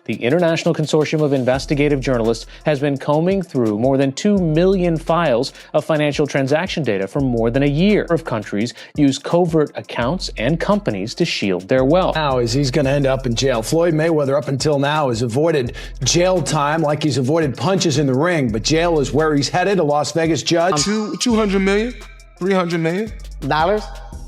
The International Consortium of Investigative Journalists has been combing through more than 2 million files of financial transaction data for more than a year. Of countries use covert accounts and companies to shield their wealth. Now is he's going to end up in jail. Floyd Mayweather, up until now, has avoided jail time like he's avoided punches in the ring, but jail is where he's headed. A Las Vegas judge. 200 million, 300 million. Dollars?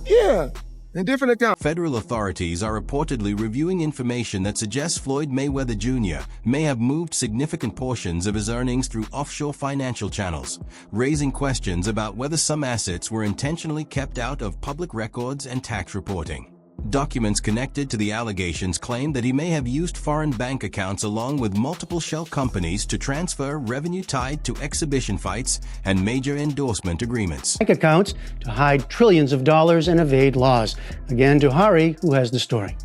Yeah. In different accounts. Federal authorities are reportedly reviewing information that suggests Floyd Mayweather Jr. may have moved significant portions of his earnings through offshore financial channels, raising questions about whether some assets were intentionally kept out of public records and tax reporting. Documents connected to the allegations claim that he may have used foreign bank accounts along with multiple shell companies to transfer revenue tied to exhibition fights and major endorsement agreements. Bank accounts to hide trillions of dollars and evade laws. Again, to Hari, who has the story.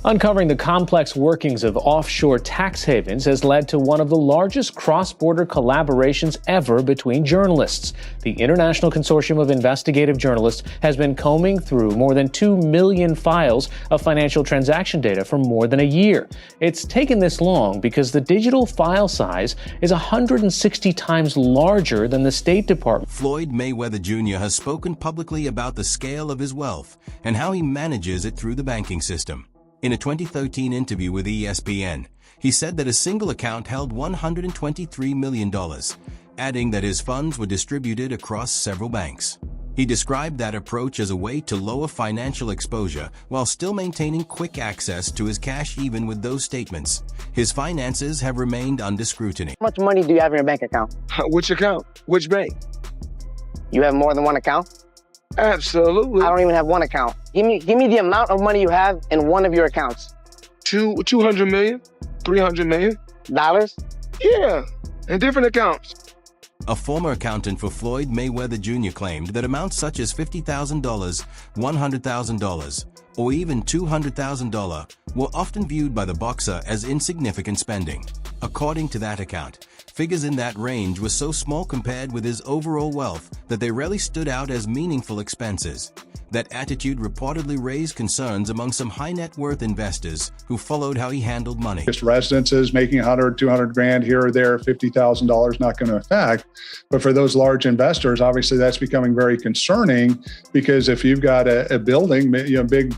Uncovering the complex workings of offshore tax havens has led to one of the largest cross-border collaborations ever between journalists. The International Consortium of Investigative Journalists has been combing through more than 2 million files of financial transaction data for more than a year. It's taken this long because the digital file size is 160 times larger than the State Department. Floyd Mayweather Jr. has spoken publicly about the scale of his wealth and how he manages it through the banking system. In a 2013 interview with ESPN, he said that a single account held $123 million, adding that his funds were distributed across several banks. He described that approach as a way to lower financial exposure while still maintaining quick access to his cash even with those statements. His finances have remained under scrutiny. How much money do you have in your bank account? Which account? Which bank? You have more than one account? Absolutely. I don't even have one account. Give me the amount of money you have in one of your accounts. 200 million, 300 million. Dollars? Yeah, in different accounts. A former accountant for Floyd Mayweather Jr. claimed that amounts such as $50,000, $100,000, or even $200,000 were often viewed by the boxer as insignificant spending. According to that account, figures in that range were so small compared with his overall wealth that they rarely stood out as meaningful expenses. That attitude reportedly raised concerns among some high net worth investors who followed how he handled money. Just residences making 100, 200 grand here or there, $50,000 not going to affect. But for those large investors, obviously that's becoming very concerning because if you've got a building, big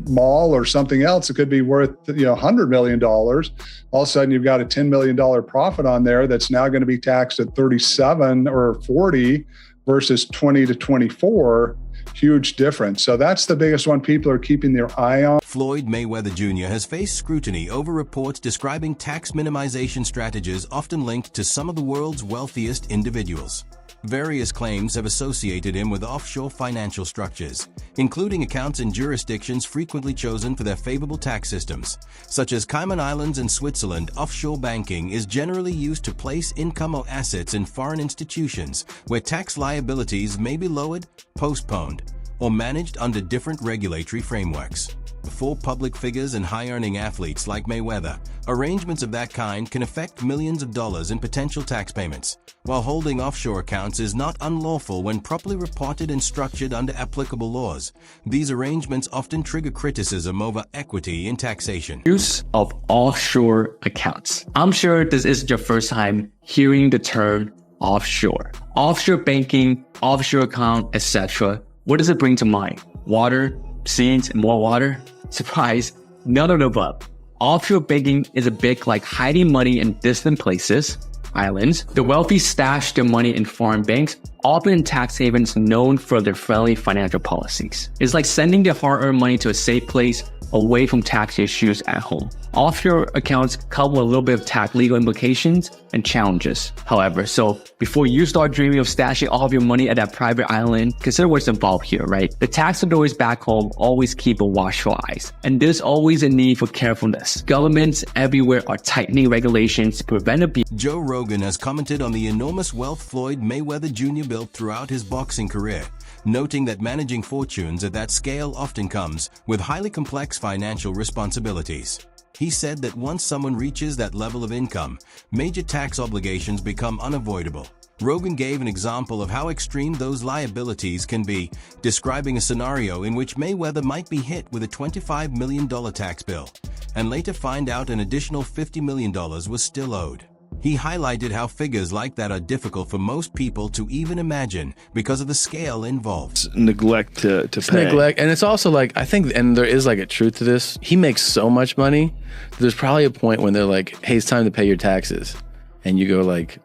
mall or something else, it could be worth $100 million. All of a sudden, you've got a $10 million profit on there that's now going to be taxed at 37 or 40 versus 20 to 24. Huge difference. So that's the biggest one people are keeping their eye on. Floyd Mayweather Jr. has faced scrutiny over reports describing tax minimization strategies often linked to some of the world's wealthiest individuals. Various claims have associated him with offshore financial structures, including accounts in jurisdictions frequently chosen for their favorable tax systems, such as Cayman Islands and Switzerland. Offshore banking is generally used to place income or assets in foreign institutions where tax liabilities may be lowered, postponed, or managed under different regulatory frameworks. For public figures and high-earning athletes like Mayweather, arrangements of that kind can affect millions of dollars in potential tax payments. While holding offshore accounts is not unlawful when properly reported and structured under applicable laws, these arrangements often trigger criticism over equity in taxation. Use of offshore accounts. I'm sure this isn't your first time hearing the term offshore. Offshore banking, offshore account, etc. What does it bring to mind? Water, scenes, and more water? Surprise, none of the above. Offshore banking is a bit like hiding money in distant places, islands. The wealthy stash their money in foreign banks, often in tax havens known for their friendly financial policies. It's like sending their hard-earned money to a safe place away from tax issues at home. Offshore accounts come with a little bit of tax legal implications and challenges. However, so before you start dreaming of stashing all of your money at that private island, consider what's involved here, right? The tax authorities back home always keep a watchful eyes, and there's always a need for carefulness. Governments everywhere are tightening regulations to prevent abuse. Joe Rogan has commented on the enormous wealth Floyd Mayweather Jr. built throughout his boxing career, noting that managing fortunes at that scale often comes with highly complex financial responsibilities. He said that once someone reaches that level of income, major tax obligations become unavoidable, Rogan gave an example of how extreme those liabilities can be, describing a scenario in which Mayweather might be hit with a $25 million tax bill, and later find out an additional $50 million was still owed. He highlighted how figures like that are difficult for most people to even imagine because of the scale involved. Neglect to pay. Neglect, and it's also like, I think, and there is like a truth to this, he makes so much money, there's probably a point when they're like, hey, it's time to pay your taxes. And you go like,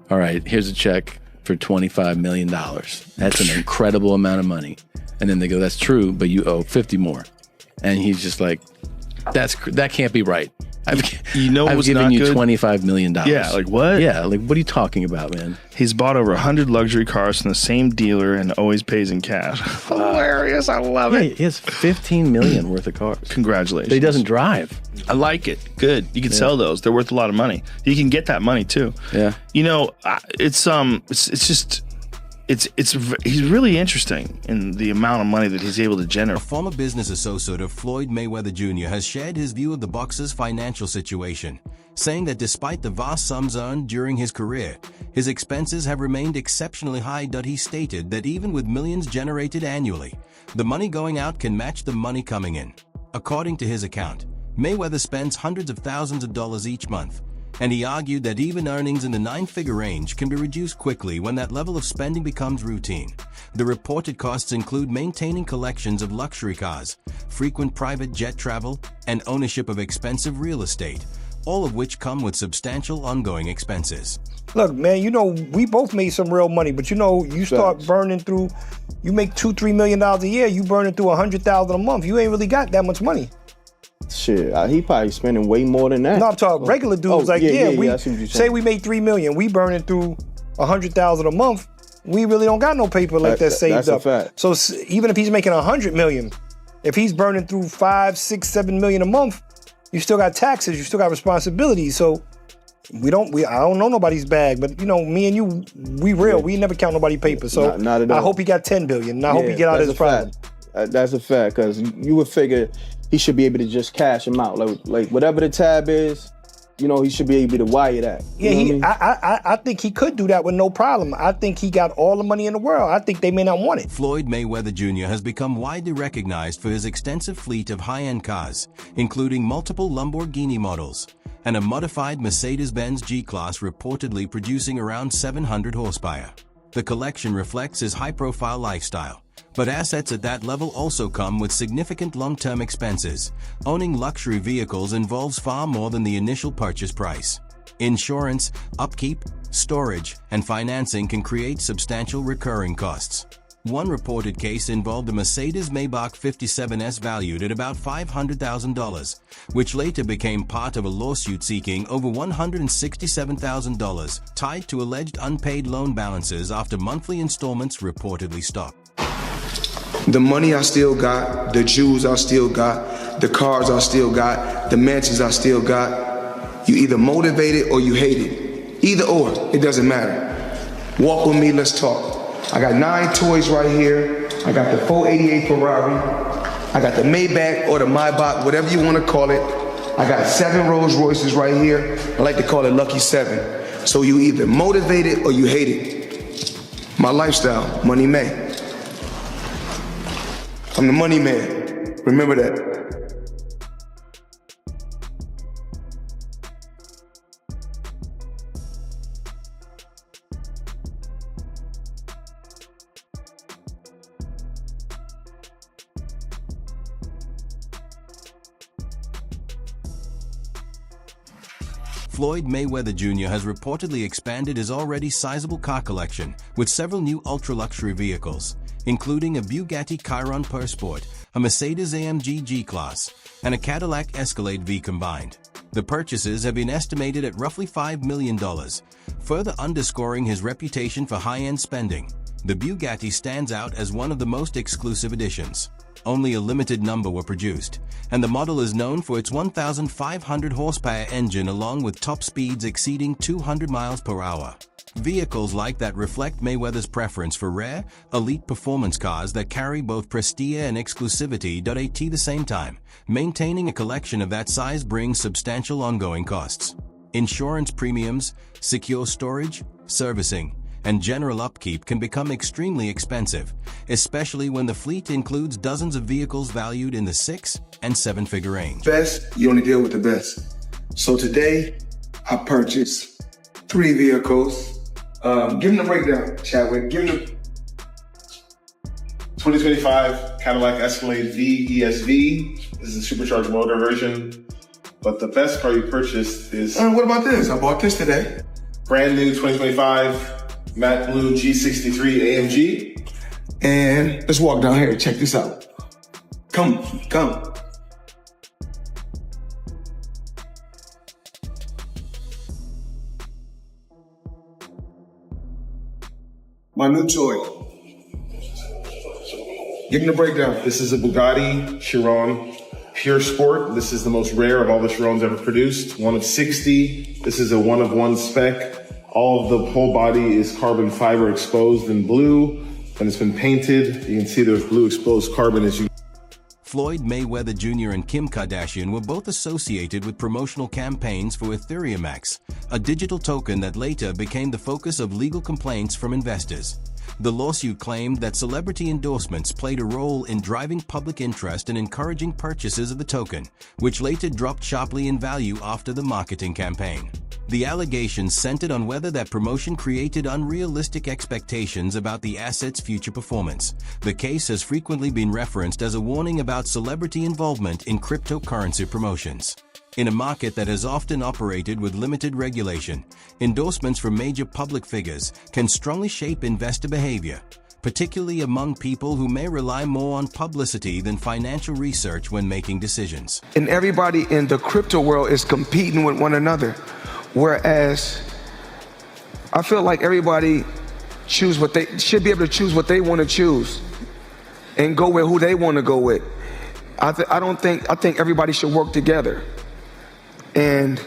all right, here's a check for $25 million. That's an incredible amount of money. And then they go, that's true, but you owe 50 more. And he's just like, that can't be right. I've given you $25 million. Yeah, like what? Yeah, like what are you talking about, man? He's bought over 100 luxury cars from the same dealer and always pays in cash. Hilarious, I love it. He has 15 million worth of cars. Congratulations. But he doesn't drive. I like it. Good. You can sell those. They're worth a lot of money. You can get that money too. Yeah. You know, he's really interesting in the amount of money that he's able to generate. A former business associate of Floyd Mayweather Jr. has shared his view of the boxer's financial situation, saying that despite the vast sums earned during his career, his expenses have remained exceptionally high. He stated that even with millions generated annually, the money going out can match the money coming in. According to his account, Mayweather spends hundreds of thousands of dollars each month, and he argued that even earnings in the 9-figure range can be reduced quickly when that level of spending becomes routine. The reported costs include maintaining collections of luxury cars, frequent private jet travel, and ownership of expensive real estate, all of which come with substantial ongoing expenses. Look, man, you know, we both made some real money, but you know, you start burning through, you make $2-3 million a year, you burning through $100,000 a month. You ain't really got that much money. Shit, he probably spending way more than that. No, I'm talking regular dudes. We say we made $3 million, we burning through $100,000 a month. We really don't got no paper like that saved that's up. A fact. So even if he's making $100 million, if he's burning through $5, $6, $7 million a month, you still got taxes, you still got responsibilities. So I don't know nobody's bag, but you know, me and you, we real. We never count nobody's paper. So not at all. I hope he got $10 billion. And I hope he get out of his problem. That's a fact, because you would figure he should be able to just cash him out. Like whatever the tab is, you know, he should be able to wire that. I think he could do that with no problem. I think he got all the money in the world. I think they may not want it. Floyd Mayweather Jr. has become widely recognized for his extensive fleet of high-end cars, including multiple Lamborghini models and a modified Mercedes-Benz G-Class reportedly producing around 700 horsepower. The collection reflects his high-profile lifestyle, but assets at that level also come with significant long-term expenses. Owning luxury vehicles involves far more than the initial purchase price. Insurance, upkeep, storage, and financing can create substantial recurring costs. One reported case involved a Mercedes-Maybach 57S valued at about $500,000, which later became part of a lawsuit seeking over $167,000 tied to alleged unpaid loan balances after monthly installments reportedly stopped. The money I still got, the jewels I still got, the cars I still got, the mansions I still got. You either motivate it or you hate it. Either or, it doesn't matter. Walk with me, let's talk. I got 9 toys right here. I got the 488 Ferrari. I got the Maybach or the Maybach, whatever you want to call it. I got 7 Rolls Royces right here. I like to call it Lucky 7. So you either motivate it or you hate it. My lifestyle, Money May. I'm the money man. Remember that. Floyd Mayweather Jr. has reportedly expanded his already sizable car collection with several new ultra-luxury vehicles, including a Bugatti Chiron Sport, a Mercedes-AMG G-Class, and a Cadillac Escalade V combined. The purchases have been estimated at roughly $5 million, further underscoring his reputation for high-end spending. The Bugatti stands out as one of the most exclusive editions. Only a limited number were produced, and the model is known for its 1,500 horsepower engine along with top speeds exceeding 200 miles per hour. Vehicles like that reflect Mayweather's preference for rare, elite performance cars that carry both prestige and exclusivity. At the same time, maintaining a collection of that size brings substantial ongoing costs. Insurance premiums, secure storage, servicing, and general upkeep can become extremely expensive, especially when the fleet includes dozens of vehicles valued in the 6- and 7-figure range. Best, you only deal with the best. So today, I purchased 3 vehicles. Give them the breakdown, Chadwick. Give them the 2025 Cadillac Escalade V ESV. This is a supercharged motor version. But the best car you purchased is... what about this? I bought this today. Brand new 2025 matte blue G63 AMG. And let's walk down here. Check this out. Come. My new toy. Give me the breakdown. This is a Bugatti Chiron Pure Sport. This is the most rare of all the Chirons ever produced. 1 of 60. This is a 1 of 1 spec. All of the whole body is carbon fiber exposed in blue, and it's been painted. You can see there's blue exposed carbon as you... Floyd Mayweather Jr. and Kim Kardashian were both associated with promotional campaigns for Ethereum X, a digital token that later became the focus of legal complaints from investors. The lawsuit claimed that celebrity endorsements played a role in driving public interest and encouraging purchases of the token, which later dropped sharply in value after the marketing campaign. The allegations centered on whether that promotion created unrealistic expectations about the asset's future performance. The case has frequently been referenced as a warning about celebrity involvement in cryptocurrency promotions. In a market that has often operated with limited regulation, endorsements from major public figures can strongly shape investor behavior, particularly among people who may rely more on publicity than financial research when making decisions. And everybody in the crypto world is competing with one another. Whereas I feel like everybody should be able to choose what they want to choose and go with who they want to go with. I think everybody should work together. And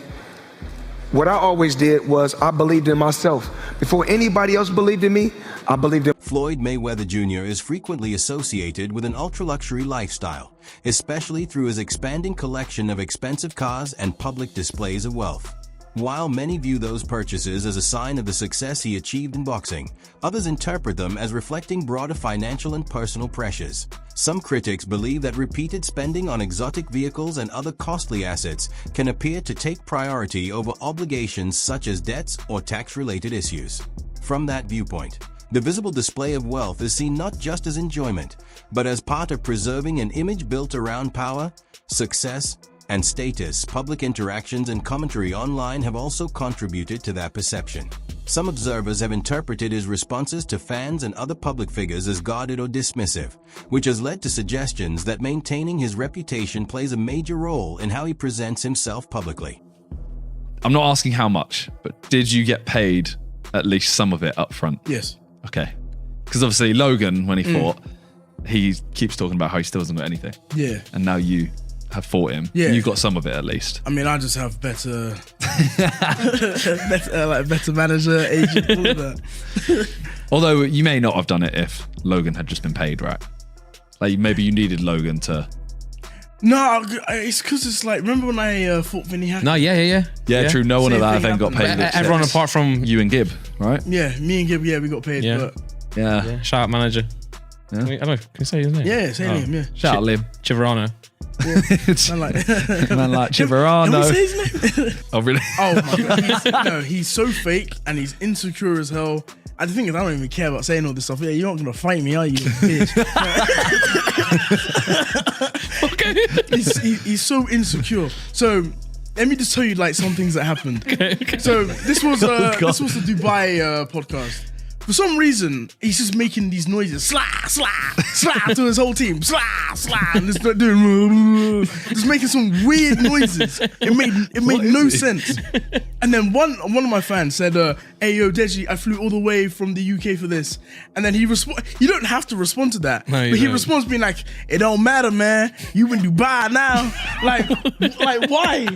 what I always did was I believed in myself. Before anybody else believed in me, I believed in... Floyd Mayweather Jr. is frequently associated with an ultra-luxury lifestyle, especially through his expanding collection of expensive cars and public displays of wealth. While many view those purchases as a sign of the success he achieved in boxing, others interpret them as reflecting broader financial and personal pressures. Some critics believe that repeated spending on exotic vehicles and other costly assets can appear to take priority over obligations such as debts or tax-related issues. From that viewpoint, the visible display of wealth is seen not just as enjoyment, but as part of preserving an image built around power, success, and status. Public interactions and commentary online have also contributed to that perception. Some observers have interpreted his responses to fans and other public figures as guarded or dismissive, which has led to suggestions that maintaining his reputation plays a major role in how he presents himself publicly. I'm not asking how much, but did you get paid at least some of it up front? Yes. Okay. Because obviously Logan, when he fought, he keeps talking about how he still hasn't got anything. Yeah. And now you have fought him. Yeah. You got some of it at least. I mean, I just have better better manager, agent, all of that. Although you may not have done it if Logan had just been paid, right? Like maybe you needed Logan to... No, it's because it's like, remember when I fought Vinny Hackett? No, yeah, true. No one of that event got paid. Everyone apart from you and Gibb, right? Yeah, me and Gibb, we got paid. Yeah. But Yeah. Shout out manager. Yeah. I don't know, can you say his name? Yeah, say his name, yeah. Shout out Lim. Chiverano. Man like Chiverano. Can we say his name? Oh, really? Oh my God. He's so fake and he's insecure as hell. And the thing is, I don't even care about saying all this stuff. Yeah, you're not gonna fight me, are you, bitch? Okay. He's so insecure. So let me just tell you like some things that happened. Okay. So this was the Dubai podcast. For some reason, he's just making these noises, slah, slah, slah, to his whole team, slah, slah, and just doing, just making some weird noises. It made no sense. And then one of my fans said, "Hey yo, Deji, I flew all the way from the UK for this." And then he you don't have to respond to that, no, but he don't. responds being like, "It don't matter, man. You in Dubai now." Like why?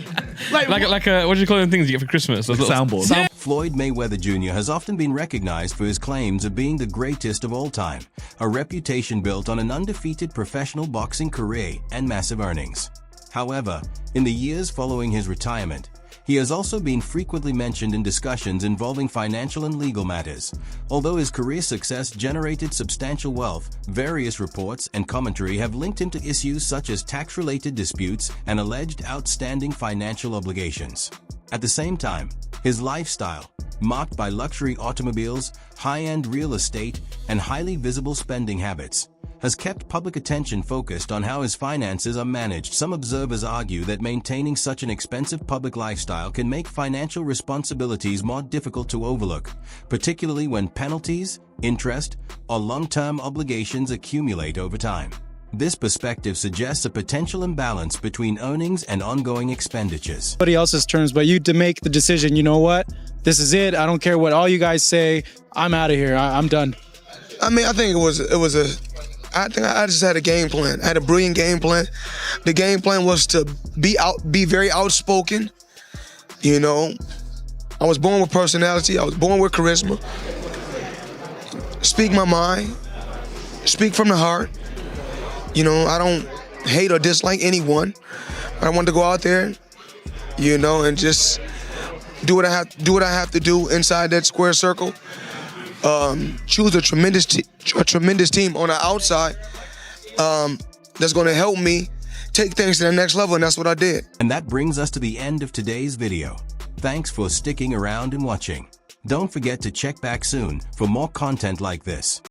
Like what do you call them things you get for Christmas? Those little soundboards. Yeah. Floyd Mayweather Jr. has often been recognized for his claims of being the greatest of all time, a reputation built on an undefeated professional boxing career and massive earnings. However, in the years following his retirement, He has also been frequently mentioned in discussions involving financial and legal matters. Although his career success generated substantial wealth, various reports and commentary have linked him to issues such as tax-related disputes and alleged outstanding financial obligations. At the same time, his lifestyle, marked by luxury automobiles, high-end real estate, and highly visible spending habits, has kept public attention focused on how his finances are managed. Some observers argue that maintaining such an expensive public lifestyle can make financial responsibilities more difficult to overlook, particularly when penalties, interest, or long-term obligations accumulate over time. This perspective suggests a potential imbalance between earnings and ongoing expenditures. Somebody else's terms, but you to make the decision, you know what? This is it. I don't care what all you guys say. I'm out of here. I'm done. I mean, I think I think I just had a game plan. I had a brilliant game plan. The game plan was to be very outspoken. You know, I was born with personality. I was born with charisma. Speak my mind. Speak from the heart. You know, I don't hate or dislike anyone. I want to go out there, you know, and just do what I have to do inside that square circle. Choose a tremendous team on the outside that's going to help me take things to the next level, and that's what I did. And that brings us to the end of today's video. Thanks for sticking around and watching. Don't forget to check back soon for more content like this.